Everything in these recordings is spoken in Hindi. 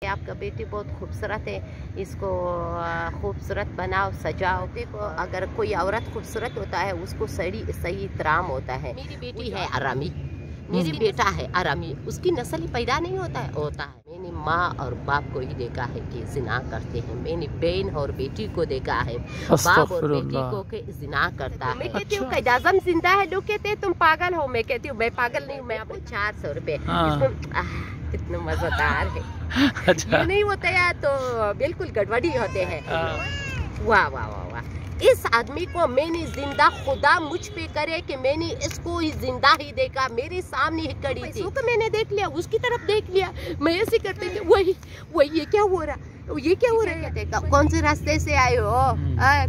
आपका बेटी बहुत खूबसूरत है, इसको खूबसूरत बनाओ, सजाओ। देखो अगर कोई औरत खूबसूरत होता है उसको सही इतराम होता है। मेरी बेटी है आरामी, मेरी बेटा है आरामी, उसकी नस्ल ही पैदा नहीं होता है। मैंने माँ और बाप को ही देखा है कि जिना करते हैं, मैंने बहन और बेटी को देखा है बाप और बेटी को कि जिना करता है। मैं कहती हूँ कैद आज़म जिंदा है, लोग कहते हैं तुम पागल हो, मैं कहती हूँ मैं पागल नहीं हूँ। मैं आपको 400 रुपये कितना मजेदार है। अच्छा। ये नहीं होता यार तो बिल्कुल गड़बड़ी होते हैं। वाह वाह वाह वाह, इस आदमी को मैंने जिंदा, खुदा मुझ पे करे कि मैंने इसको ही जिंदा ही देखा, मेरे सामने ही खड़ी थी, तो मैंने देख लिया, उसकी तरफ देख लिया, मैं ऐसे करते थे वही ये क्या हो रहा, ये क्या हो रहा है। देखा कौन से रास्ते से आए हो,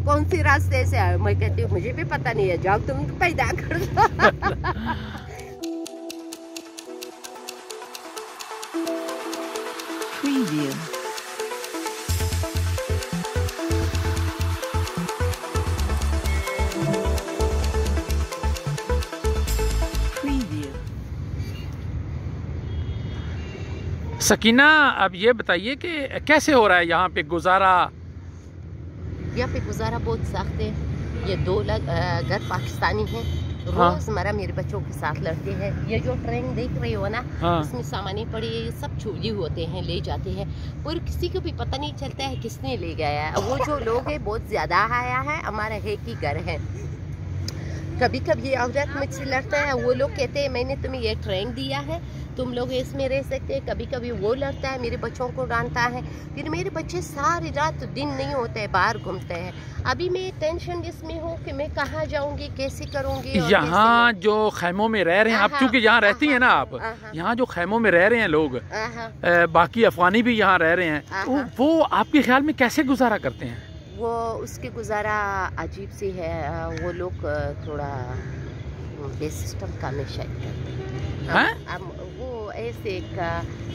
कौन से रास्ते से आए हो। मैं कहती हूँ मुझे भी पता नहीं है, जाओ तुम पैदा कर दो। Preview. सकीना, अब ये बताइए कि कैसे हो रहा है यहाँ पे गुजारा? यहाँ पे गुजारा बहुत सख्त है। ये 2 घर पाकिस्तानी हैं, रोजमर्रा मेरे बच्चों के साथ लड़ते हैं। ये जो ट्रेन देख रही हो ना, इसमें सामान पड़े सब चोरी होते हैं, ले जाते हैं, और किसी को भी पता नहीं चलता है किसने ले गया है। वो जो लोग है बहुत ज्यादा आया है, हमारा एक ही घर है। कभी कभी औरत मुझसे लड़ता है, वो लोग कहते हैं मैंने तुम्हें ये ट्रेन दिया है, तुम लोग इसमें रह सकते हैं। कभी कभी वो लड़ता है, मेरे बच्चों को डांटता है, फिर मेरे बच्चे सारी रात दिन नहीं होते हैं, बाहर घूमते हैं। अभी मैं टेंशन इसमें हूँ कि मैं कहाँ जाऊँगी, कैसे करूँगी। यहाँ जो खैमों में रह रहे हैं आप, चूँकि यहाँ रहती हैं ना आप, यहाँ जो खैमों में रह रहे हैं लोग, बाकी अफगानी भी यहाँ रह रहे हैं, वो आपके ख्याल में कैसे गुजारा करते हैं? वो उसकी गुजारा अजीब सी है। वो लोग थोड़ा बेसिस्टम का नशा करते हैं। वो ऐसे एक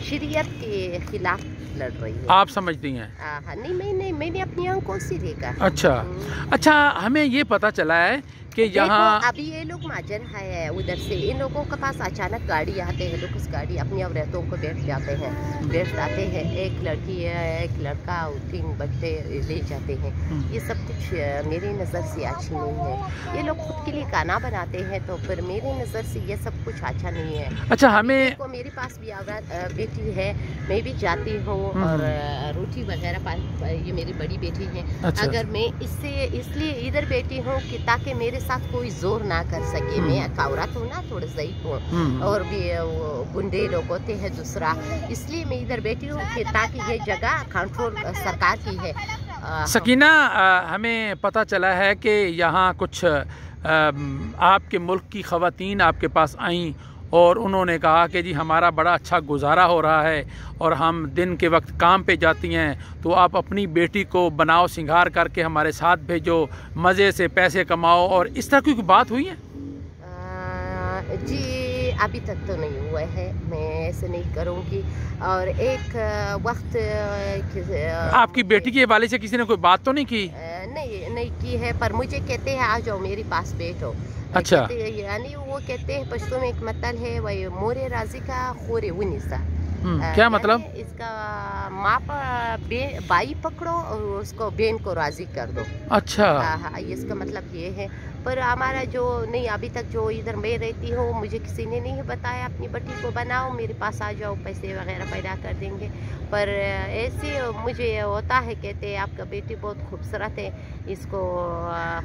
शरीयत के खिलाफ लड़ रही है। आप समझती हैं? नहीं, मैंने अपनी आंखों से देखा। अच्छा, हमें ये पता चला है कि यहाँ अभी ये लोग माजन है उधर से, इन लोगों के पास अचानक गाड़ी आते हैं, लोग उस गाड़ी अपनी औरतों को बैठ जाते हैं। एक लड़की है, एक लड़का, 3 बच्चे ले जाते हैं। ये सब कुछ मेरी नज़र से अच्छी नहीं है। ये लोग खुद के लिए खाना बनाते हैं, तो फिर मेरी नज़र से ये सब कुछ अच्छा नहीं है। अच्छा, हमें मेरे पास भी बेटी है, मैं भी जाती हूँ और रोटी वगैरह, ये मेरी बड़ी बेटी है। अगर मैं इसलिए इधर बैठी हूँ कि ताकि मेरे साथ कोई जोर ना कर सके। मैं औरत हूँ ना, थोड़ा ज़ईफ़ हूँ, और भी गुंडे लोग होते हैं दूसरा, इसलिए मैं इधर बैठी हूँ कि ताकि ये जगह कंट्रोल सरकार की है। सकीना, हमें पता चला है कि यहाँ कुछ आपके मुल्क की ख़वातीन आपके पास आईं और उन्होंने कहा कि जी हमारा बड़ा अच्छा गुजारा हो रहा है और हम दिन के वक्त काम पे जाती हैं, तो आप अपनी बेटी को बनाओ सिंगार करके हमारे साथ भेजो, मज़े से पैसे कमाओ, और इस तरह की बात हुई है? जी अभी तक तो नहीं हुआ है, मैं ऐसे नहीं करूँगी। और एक वक्त आपकी बेटी के हवाले से किसी ने कोई बात तो नहीं की? नहीं की है, पर मुझे कहते हैं आ जाओ मेरे पास बैठो। अच्छा, यानी वो कहते हैं, पश्तो में एक मतल है, वही मोरे राजी का खोरे उनिसा। क्या मतलब? इसका माँ बाई पकड़ो और उसको बहन को राजी कर दो। अच्छा, हाँ, इसका मतलब ये है। पर हमारा जो नहीं, अभी तक जो इधर मैं रहती हूँ, मुझे किसी ने नहीं बताया अपनी बेटी को बनाओ मेरे पास आ जाओ, पैसे वगैरह पैदा कर देंगे। पर ऐसे मुझे होता है, कहते हैं आपका बेटी बहुत खूबसूरत है, इसको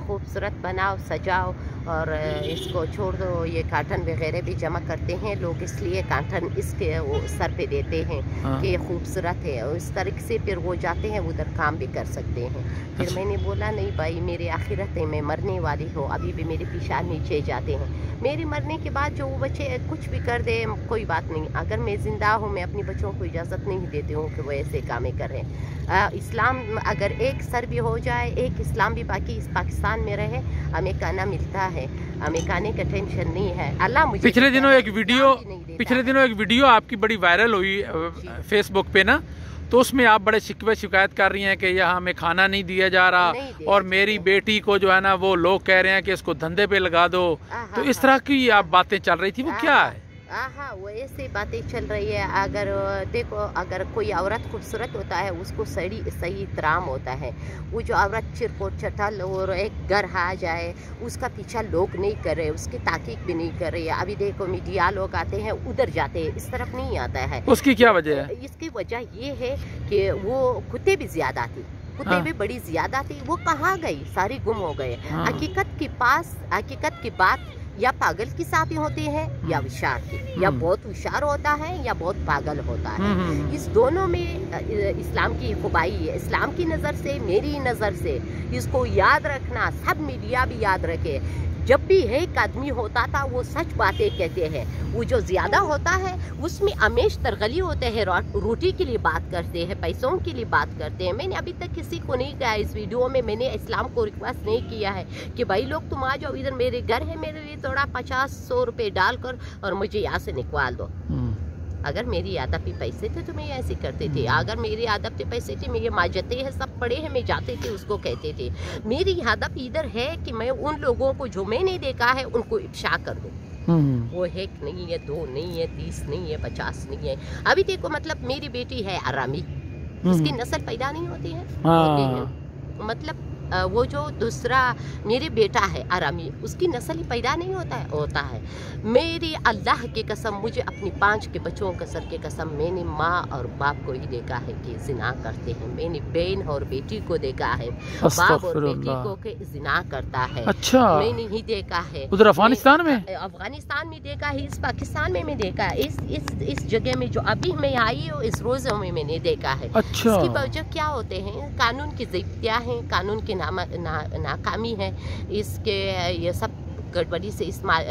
खूबसूरत बनाओ, सजाओ, और इसको छोड़ दो। ये काटन वगैरह भी जमा करते हैं लोग, इसलिए काटन इसके वो सर पे देते हैं कि ये खूबसूरत है, और इस तरीके से फिर वो जाते हैं उधर काम भी कर सकते हैं। फिर मैंने बोला नहीं भाई, मेरी आखिरत है, मैं मरने वाली हूँ, अभी भी मेरे पेशाब नीचे जाते हैं। मेरे मरने के बाद जो वो बच्चे कुछ भी कर दे कोई बात नहीं, अगर मैं ज़िंदा हूँ मैं अपने बच्चों को इजाज़त नहीं देती हूँ कि वो ऐसे कामें करें। इस्लाम अगर एक सर भी हो जाए, एक इस्लाम भी बाकी इस पाकिस्तान में रहे, हमें खाना मिलता है, हमें खाने का टेंशन नहीं है। अल्लाह मुझे पिछले दिनों एक वीडियो आपकी बड़ी वायरल हुई फेसबुक पे ना, तो उसमें आप बड़े शिकायत कर रही हैं कि यहाँ हमें खाना नहीं दिया जा रहा, और मेरी बेटी को जो है ना वो लोग कह रहे हैं कि इसको धंधे पे लगा दो, तो इस तरह की आप बातें चल रही थी, वो क्या है? हाँ, वो ऐसी बातें चल रही है। अगर देखो, अगर कोई औरत खूबसूरत होता है उसको सही इतराम होता है। वो जो औरत चिरपोट चटल और एक घर आ जाए उसका पीछा लोग नहीं कर रहे, उसकी ताकीक भी नहीं कर रही है। अभी देखो मीडिया लोग आते हैं उधर जाते हैं, इस तरफ नहीं आता है। उसकी क्या वजह है? इसकी वजह ये है कि वो कुत्ते भी ज्यादा थी, कुत्ते भी बड़ी ज्यादा थी। वो कहाँ गई? सारी गुम हो गए। हकीकत की बात या पागल की साथी होती है या होशियार की, या बहुत होशियार होता है या बहुत पागल होता है। इस दोनों में इस्लाम की खुबाई है। इस्लाम की नज़र से, मेरी नज़र से, इसको याद रखना, सब मीडिया भी याद रखे। जब भी एक आदमी होता था वो सच बातें कहते हैं, वो जो ज़्यादा होता है उसमें हमेश तरगली होते हैं, रोटी के लिए बात करते हैं, पैसों के लिए बात करते हैं। मैंने अभी तक किसी को नहीं कहा इस वीडियो में, मैंने इस्लाम को रिक्वेस्ट नहीं किया है कि भाई लोग तुम आ जाओ इधर, मेरे घर है, मेरे लिए थोड़ा 50-100 रुपये डालकर और मुझे यहाँ से निकाल दो। अगर मेरी आदत पे पैसे थे तो मैं ऐसे करते थे। अगर मेरी आदत पे पैसे थे, मैं ये माजते हैं सब पड़े हैं, मैं जाते थे उसको कहते थे। मेरी आदत इधर है कि मैं उन लोगों को जो मैंने देखा है उनको इफ्शा कर दूँ। वो 1 नहीं है, 2 नहीं है, 30 नहीं है, 50 नहीं है। अभी देखो, मतलब मेरी बेटी है आरामी, उसकी नस्ल पैदा नहीं होती है। मतलब वो जो दूसरा मेरे बेटा है आरामी, उसकी नस्ल ही पैदा नहीं होता है। मेरी अल्लाह की कसम, मुझे अपनी 5 के बच्चों के सर के कसम, मैंने माँ और बाप को ही देखा है कि जिना करते हैं। मैंने बहन और बेटी को देखा है, बाप और बेटी को के जिना करता है। अच्छा, मैंने ही देखा है। उधर अफगानिस्तान में देखा है, इस पाकिस्तान में देखा है, इस जगह में जो अभी मैं आई हूँ इस रोज़ों में मैंने देखा है। अच्छा, इसकी वजह क्या होते हैं? कानून की ज़िद्दियाँ हैं, कानून की नाकामी है, इसके ये सब गड़बड़ी से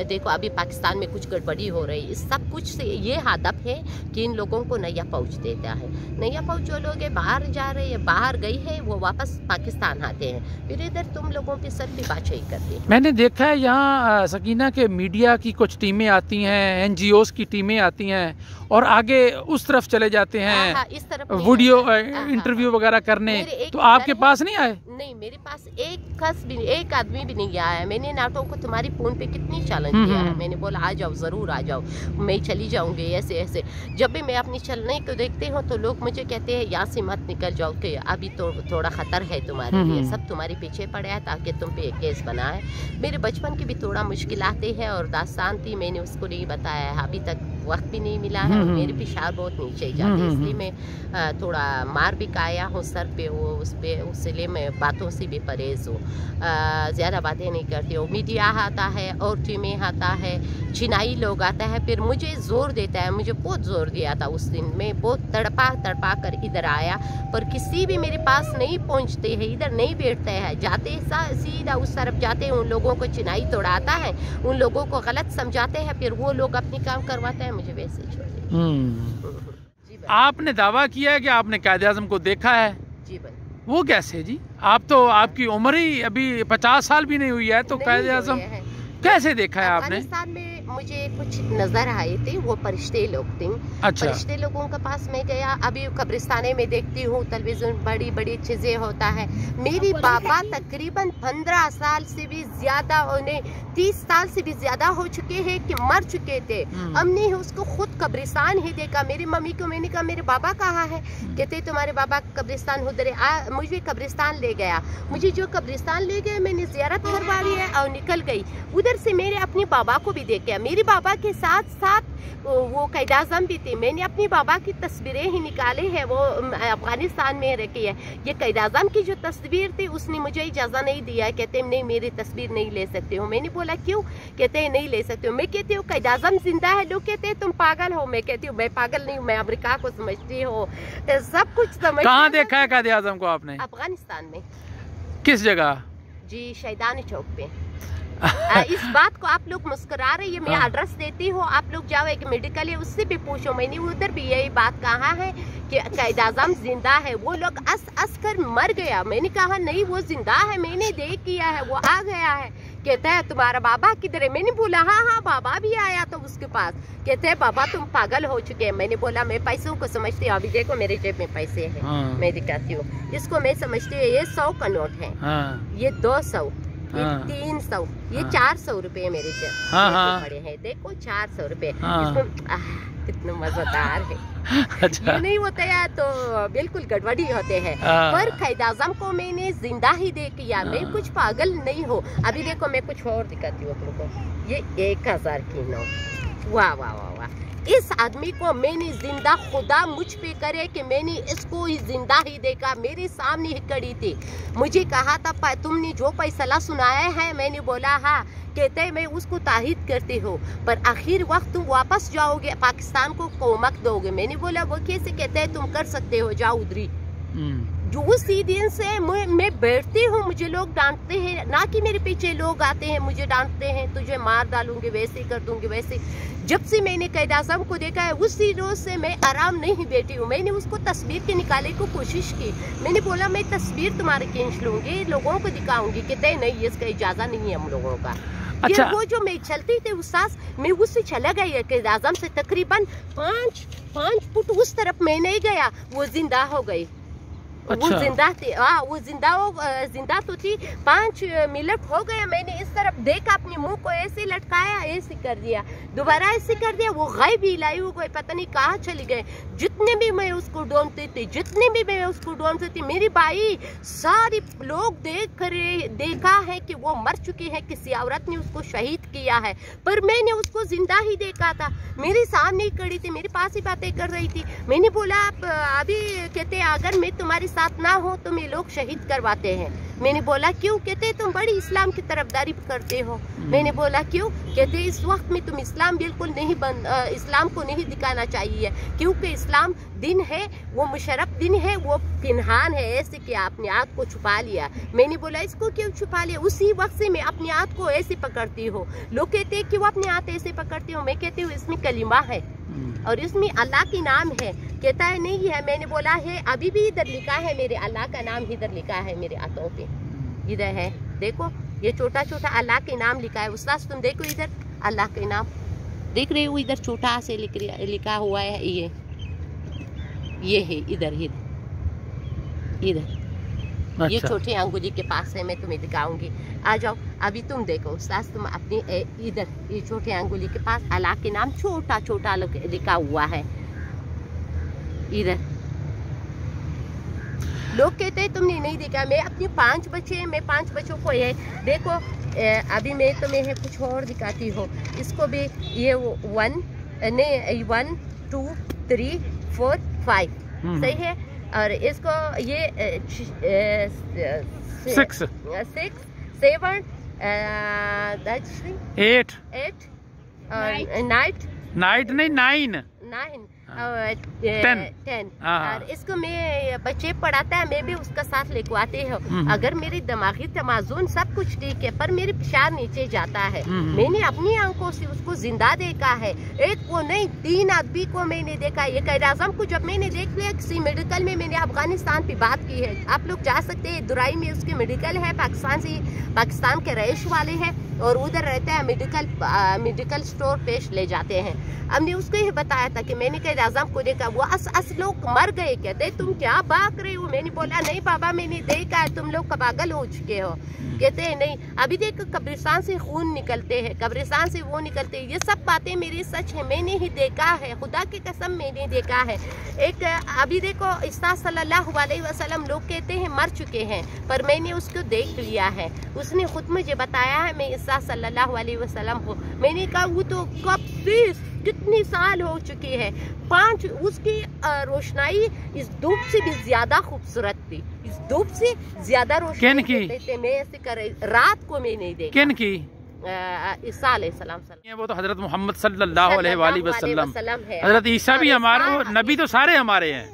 देखो अभी पाकिस्तान में कुछ गड़बड़ी हो रही है। इस सब कुछ से ये हदफ है कि इन लोगों को नया पहुँच देता है। नया पहुँच जो लोग बाहर जा रहे हैं, बाहर गई है, वो वापस पाकिस्तान आते हैं, फिर इधर तुम लोगों के सर भी बादशाही करते हैं। मैंने देखा है यहाँ सकीना के मीडिया की कुछ टीमें आती हैं, NGOs की टीमें आती हैं और आगे उस तरफ चले जाते हैं, इस तरफ वीडियो इंटरव्यू वगैरह करने। तो आपके पास नहीं आए? नहीं, मेरे पास एक आदमी भी नहीं आया है। मैंने नाटो को तुम्हारी फोन पे कितनी चैलेंज किया है, मैंने बोला आ जाओ, ज़रूर आ जाओ, मैं चली जाऊंगी ऐसे ऐसे। जब भी मैं अपनी चलने को देखती हूँ तो लोग मुझे कहते हैं यहाँ से मत निकल जाओ कि अभी तो थोड़ा ख़तर है तुम्हारे लिए, सब तुम्हारे पीछे पड़े हैं ताकि तुम पे एक केस बनाए। मेरे बचपन की भी थोड़ा मुश्किलातें हैं और दास्तान थी, मैंने उसको नहीं बताया है, अभी तक वक्त भी नहीं मिला है और मेरे पेशाब बहुत नीचे जाते, इसलिए मैं थोड़ा मार भी खाया हूँ सर पे, वो उस पर, उसलिए मैं बातों से भी परहेज़ हूँ, ज़्यादा बातें नहीं करती हूँ। मीडिया आता है और टीमें आता है, चिनाई लोग आता है, फिर मुझे ज़ोर देता है, मुझे बहुत ज़ोर दिया था उस दिन। मैं बहुत तड़पा कर इधर आया, पर किसी भी मेरे पास नहीं पहुँचते हैं, इधर नहीं बैठते हैं, जाते सीधा उस तरफ जाते हैं, उन लोगों को चिनाई तोड़ाता है, उन लोगों को गलत समझाते हैं, फिर वो लोग अपनी काम करवाते हैं, मुझे वैसे छोड़ते। आपने दावा किया है कि आपने कायद-ए-आज़म को देखा है? जी भाई। वो कैसे जी? आप तो, आपकी उम्र ही अभी 50 साल भी नहीं हुई है, तो कायद-ए-आज़म कैसे देखा है आपने? अफगानिस्तान में मुझे कुछ नजर आए थे, वो फरिश्ते लोग थे। अच्छा। फरिश्ते लोगों के पास मैं गया, अभी कब्रिस्ताने में देखती हूँ टेलीविजन, बड़ी बड़ी चीजें होता है। मेरी बाबा तकरीबन 15 साल से भी ज्यादा, उन्हें 30 साल से भी ज्यादा हो चुके हैं कि मर चुके थे। हमने उसको खुद कब्रिस्तान ही देखा। मेरी मम्मी को मैंने कहा मेरे बाबा कहाँ है? कहते तुम्हारे बाबा कब्रिस्तान उधर है। मुझे कब्रिस्तान ले गया, मुझे जो कब्रिस्तान ले गया मैंने ज़ियारत करवा ली है और निकल गई। उधर से मेरे अपने बाबा को भी देखा। मेरे बाबा के साथ साथ वो कायद-ए-आज़म भी थे। मैंने अपनी बाबा की तस्वीरें ही निकाली है, वो अफगानिस्तान में रखी है। ये कायद-ए-आज़म की जो तस्वीर थी उसने मुझे इजाज़त नहीं दिया, कहते नहीं मेरी तस्वीर नहीं ले सकते हो। मैंने बोला क्यों? कहते हैं नहीं ले सकते हो। मैं कहती हूँ कायद-ए-आज़म जिंदा है, लोग कहते हैं तुम पागल हो। मैं कहती हूँ मैं पागल नहीं हूँ, मैं अमेरिका को समझती हूँ, सब कुछ समझती। कहाँ देखा है कायद-ए-आज़म को आपने? अफगानिस्तान में। किस जगह? जी, शैदानी चौक पे। इस बात को आप लोग मुस्कुरा रही है, मैं एड्रेस देती हूँ, आप लोग जाओ एक मेडिकल है उससे भी पूछो। मैंने उधर भी यही बात कहा है कि कायद-ए-आज़म जिंदा है। वो लोग अस कर मर गया। मैंने कहा नहीं वो जिंदा है, मैंने देख किया है, वो आ गया है। कहता है तुम्हारा बाबा किधर है? मैंने बोला हाँ बाबा भी आया तो उसके पास। कहते हैं बाबा तुम पागल हो चुके हैं। मैंने बोला मैं पैसों को समझती हूँ, अभी देखो मेरे जेब में पैसे हैं, मैं दिखाती हूँ। इसको मैं समझती हूँ ये 100 का नोट है, ये 200, हाँ। 300, ये हाँ। 400 रुपए मेरे हाँ, हाँ। पड़े हैं, देखो 400 रुपए। हाँ। कितना मजेदार है। अच्छा। ये नहीं होता यार तो बिल्कुल गड़बड़ी होते हैं। हाँ। पर कायद आज़म को मैंने जिंदा ही देख किया, मैं कुछ पागल नहीं हूँ। अभी देखो मैं कुछ और दिखाती हूँ तुमको, ये 1000 की नोट, वाह वाह वाह वाह। इस आदमी को मैंने जिंदा, खुदा मुझ पे करे कि मैंने इसको ही जिंदा ही देखा, मेरे सामने ही खड़ी थी। मुझे कहा था तुमने जो फैसला सुनाया है, मैंने बोला हाँ। कहते मैं उसको तारीफ करती हूँ, पर आखिर वक्त तुम वापस जाओगे, पाकिस्तान को कोमक दोगे। मैंने बोला वो कैसे? कहते हैं तुम कर सकते हो, जाओ उधरी। जो उसी दिन से मैं बैठती हूँ, मुझे लोग डांटते हैं, ना कि मेरे पीछे लोग आते हैं मुझे डांटते हैं, तुझे मार डालूंगी, वैसे कर दूंगी वैसे। जब से मैंने कायद आज़म को देखा है उसी रोज से मैं आराम नहीं बैठी हूँ। मैंने उसको तस्वीर के निकालने को कोशिश की, मैंने बोला मैं तस्वीर तुम्हारी खींच लूंगी, लोगों को दिखाऊंगी। कहते नहीं, इसका इजाजत नहीं है हम लोगों का। अच्छा। वो जो मैं चलती थी उस्ताद, मैं उससे चला गया कायद आज़म से तकरीबन 5 फुट उस तरफ मैं नहीं गया, वो जिंदा हो गई। अच्छा। वो जिंदा थी, हाँ वो जिंदा तो थी। 5 मिनट हो गया, मैंने इस तरफ देखा, अपने मुंह को ऐसे लटकाया, ऐसे कर दिया, दोबारा ऐसे कर दिया, वो गायब ही लाई हो गए, पता नहीं कहाँ चली गए। जितने भी मैं उसको ढूंढती थी, मेरी भाई सारी लोग देखा है कि वो मर चुकी है, किसी औरत ने उसको शहीद किया है, पर मैंने उसको जिंदा ही देखा था, मेरे सामने ही खड़ी थी, मेरे पास ही बातें कर रही थी। मैंने बोला आप अभी, कहते अगर मैं तुम्हारे साथ ना हो तो ये लोग शहीद करवाते हैं। मैंने बोला क्यों? कहते तुम बड़ी इस्लाम की तरफदारी करते हो। मैंने बोला क्यों? कहते इस वक्त में तुम इस्लाम बिल्कुल नहीं इस्लाम को नहीं दिखाना चाहिए, क्योंकि इस्लाम दिन है, वो मुशर्रफ दिन है, वो पिनहान है, ऐसे कि अपने हाथ को छुपा लिया। मैंने बोला इसको क्यों छुपा लिया? उसी वक्त से मैं अपने हाथ को ऐसे पकड़ती हूँ। लोग कहते हैं कि वो अपने हाथ ऐसे पकड़ती हूँ, मैं कहती हूँ इसमें कलिमा है और इसमें अल्लाह की नाम है। कहता है नहीं है। मैंने बोला है अभी भी इधर लिखा है, मेरे अल्लाह का नाम इधर लिखा है, मेरे हाथों पे इधर है, देखो ये छोटा छोटा अल्लाह के नाम लिखा है। उस्ताद तुम देखो इधर अल्लाह के नाम देख रहे हो, इधर छोटा से लिखा हुआ है, ये है इधर अच्छा। ये छोटी अंगुली के पास है, मैं तुम्हें दिखाऊंगी, आ जाओ। अभी तुम देखो उस्ताद, तुम अपनी इधर ये छोटे अंगुली के पास अल्लाह के नाम छोटा छोटा लिखा हुआ है इधर। लोग कहते हैं तुमने नहीं देखा। मैं अपने 5 बच्चे, मैं 5 बच्चों को ये देखो, अभी मैं तुम्हें कुछ और दिखाती हूँ। इसको भी ये 1 2 3 4 5 सही है, और इसको ये 6 7 8 और नाइट नहीं 9 और 10 और इसको मैं बच्चे पढ़ाता है, मैं भी उसका साथ लिखवाती हूँ। अगर मेरी दिमागी तमाजुन सब कुछ ठीक है, पर मेरी पेशाब नीचे जाता है। मैंने अपनी आंखों से उसको जिंदा देखा है, एक को नहीं 3 आदमी को मैंने देखा। ये कायद आज़म को जब मैंने देख लिया किसी मेडिकल में, मैंने अफगानिस्तान पे बात की है, आप लोग जा सकते हैं, दुराई में उसके मेडिकल है, पाकिस्तान के रईस वाले हैं और उधर रहता है, मेडिकल स्टोर पेश ले जाते हैं। हमने उसको ये बताया था कि मैंने कायद आज़म को देखा, वो लोग मर गए। कहते तुम क्या भाग रहे हो? मैंने बोला नहीं बाबा मैंने देखा है, तुम लोग पागल हो चुके हो। कहते हैं नहीं, अभी देखो कब्रिस्तान से खून निकलते हैं, कब्रिस्तान से वो निकलते हैं, ये सब बातें मेरी सच है, मैंने ही देखा है, खुदा की कसम मैंने देखा है। एक अभी देखो उस्ताद सल्लल्लाहु अलैहि वसल्लम लोग कहते हैं मर चुके हैं, पर मैंने उसको देख लिया है, उसने खुद मुझे बताया है मैं उस्ताद सल्लल्लाहु अलैहि वसल्लम को। मैंने कहा वो तो कब से कितनी साल हो चुकी है। 5 उसकी रोशनाई इस धूप से भी ज्यादा खूबसूरत थी, इस धूप से ज्यादा रोशनी मैं ऐसे कर रात को मैं नहीं देखा। किन की? ईसा अलैहिस्सलाम। वो तो हजरत मोहम्मद सल्लल्लाहु अलैहि वसल्लम है। हजरत ईसा भी हमारे नबी तो सारे हमारे हैं।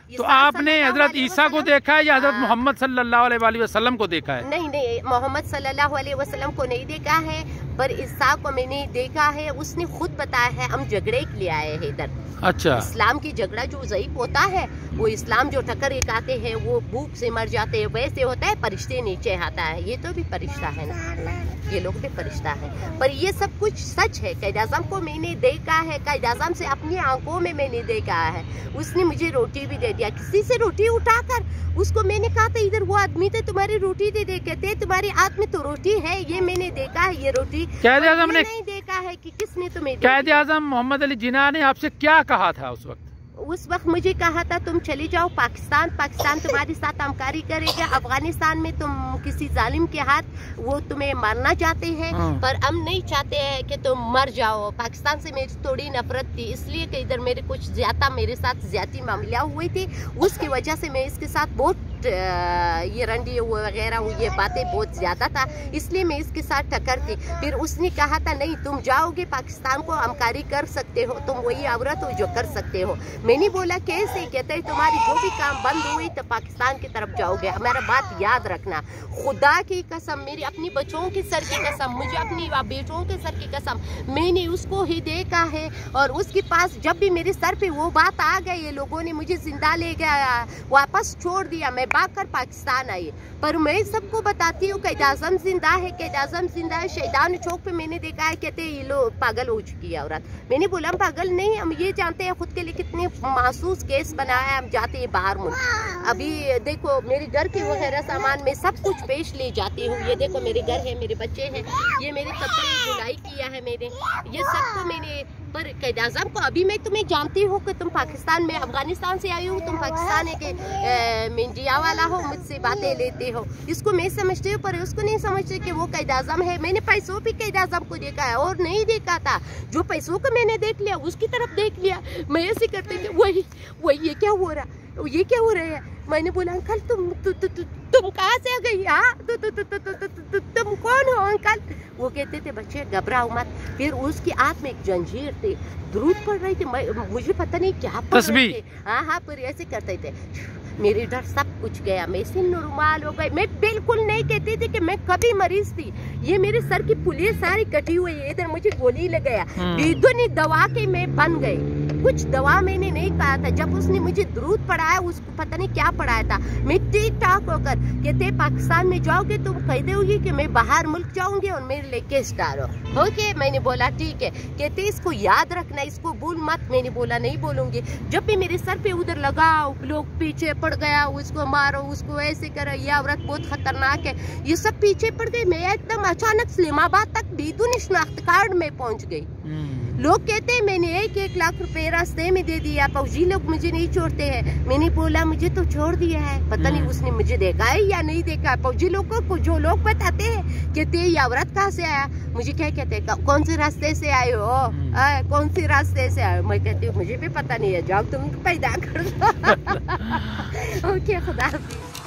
तो आपने हजरत ईसा को देखा है या हजरत मोहम्मद सल्लल्लाहु अलैहि वसल्लम को देखा है? नहीं, मोहम्मद सल्लल्लाहु अलैहि वसल्लम को नहीं देखा है, पर ईसा को मैंने देखा है। उसने खुद बताया है हम झगड़े के लिए आए हैं इधर। अच्छा। इस्लाम की झगड़ा जो ज़ईफ होता है, वो इस्लाम जो टक्कर खाते हैं वो भूख से मर जाते हैं, वैसे होता है फरिश्ते नीचे आता है। ये तो भी फरिश्ता है ना, ये लोग भी फरिश्ता है, पर ये सब कुछ सच है। कायद आज़म को मैंने देखा है, कायद आज़म से अपनी आंखों में मैंने देखा है। उसने मुझे रोटी भी दे दिया, किसी से रोटी उठाकर उसको मैंने कहा था इधर वो आदमी थे तुम्हारी रोटी दे दे, कहते तुम्हारे हाथ में तो रोटी है, ये मैंने देखा है ये रोटी, कायदे आज़म ने नहीं देखा है कि किसने तुम्हें कायदे आज़म मोहम्मद अली जिन्ना ने आपसे क्या कहा था उस वक्त? उस वक्त मुझे कहा था तुम चली जाओ पाकिस्तान, पाकिस्तान तुम्हारे साथ हमकारी करेगा, अफगानिस्तान में तुम किसी जालिम के हाथ वो तुम्हें मारना चाहते हैं, पर हम नहीं चाहते हैं कि तुम मर जाओ। पाकिस्तान से मेरी थोड़ी नफरत थी, इसलिए कि इधर मेरे कुछ ज्यादा मेरे साथ ज्यादा मामला हुए थे, उसकी वजह से मैं इसके साथ बहुत ये रंडी वगैरह ये बातें बहुत ज्यादा था, इसलिए मैं इसके साथ टक्कर थी। फिर उसने कहा था नहीं तुम जाओगे पाकिस्तान को हमकारी कर सकते हो, तुम वही औरत हो जो कर सकते हो। मैंने बोला कैसे, कहते हैं तुम्हारी जो भी काम बंद हुई तो पाकिस्तान की तरफ जाओगे। हमारा बात याद रखना, खुदा की कसम, मेरी अपनी बच्चों के सर की कसम, मुझे अपनी बेटों के सर की कसम, मैंने उसको ही देखा है और उसके पास जब भी मेरे सर पे वो बात आ गई, ये लोगों ने मुझे जिंदा ले गया, वापस छोड़ दिया, मैं भाग कर पाकिस्तान आई। पर मैं सबको बताती हूँ कैद आज़म जिंदा है, कैद आज़म जिंदा है। शहीदान चौक पे मैंने देखा है, कहते ये लोग पागल हो चुकी है औरत। मैंने बोला हम पागल नहीं, हम ये जानते हैं खुद के लिए कितने मासूस केस बनाया है, हम जाते हैं बाहर मुल्क। अभी देखो मेरे घर के वगैरह सामान में सब कुछ पेश ले जाती हूँ, ये देखो मेरे घर है, मेरे बच्चे हैं, ये मेरे कपड़े धुलाई किया है मैंने, ये सब तो मैंने। पर कैद आज़म को अभी मैं तुम्हें जानती हूँ कि तुम पाकिस्तान में अफगानिस्तान से आई हो, तुम पाकिस्तान के मिंजिया वाला हो, मुझसे बातें लेते हो, इसको मैं समझती हूँ, पर उसको नहीं समझते कि वो कैद आज़म है। मैंने पैसों भी कैद आज़म को देखा है और नहीं देखा था, जो पैसों को मैंने देख लिया उसकी तरफ देख लिया, मैं ऐसे करते थे वही ये क्या हो रहा, ये क्या हो रहा है। मैंने बोला अंकल तुम कहाँ से आ गई, हाँ तुम कौन हो अंकल। वो कहते थे बच्चे घबराओ मत। फिर उसके हाथ में एक जंजीर थी, दुरूद पढ़ रही थी, मुझे पता नहीं क्या पढ़ रहे थे, हाँ पर ऐसे करते थे। मेरे डर सब कुछ गया, मैं से नॉर्मल हो गई। मैं बिल्कुल नहीं कहती थी कि मैं कभी मरीज थी, ये मेरे सर की पुलिया सारी कटी हुई है, इधर मुझे गोली लगाया, बेदुनी दवा के मैं बन गई। कुछ दवा मैंने नहीं खाया था, जब उसने मुझे दुरूद पढ़ाया, उसको पता नहीं क्या पढ़ाया था, मैं ठीक ठाक होकर कहते पाकिस्तान में जाओगे तुम कह दोगी कि मैं बाहर मुल्क जाऊंगी और मेरे लिए केस डालो। ओके मैंने बोला ठीक है। कहते इसको याद रखना, इसको भूल मत। मैंने बोला नहीं बोलूंगी। जब भी मेरे सर पे उधर लगाओ, लोग पीछे पड़ गया, उसको मारो, उसको ऐसे करो, ये औरत बहुत खतरनाक है, ये सब पीछे पड़ गए। मैं एकदम अचानक इस्लामाबाद तक बेदुन शनाख्त कार्ड में पहुंच गई। लोग कहते हैं मैंने 1-1 लाख रुपए रास्ते में दे दिया, फौजी लोग मुझे नहीं छोड़ते हैं। मैंने बोला मुझे तो छोड़ दिया है, पता नहीं उसने मुझे देखा है या नहीं देखा है। फौजी लोगों को जो लोग बताते हैं, कहते हैं ये औरत कहाँ से आया, मुझे क्या कहते हैं कौन से रास्ते से आए हो, कौन से रास्ते से आए हो। मैं कहती हूँ मुझे भी पता नहीं है, जाओ तुम पैदा कर दो। ओके खुदा हाफिज़।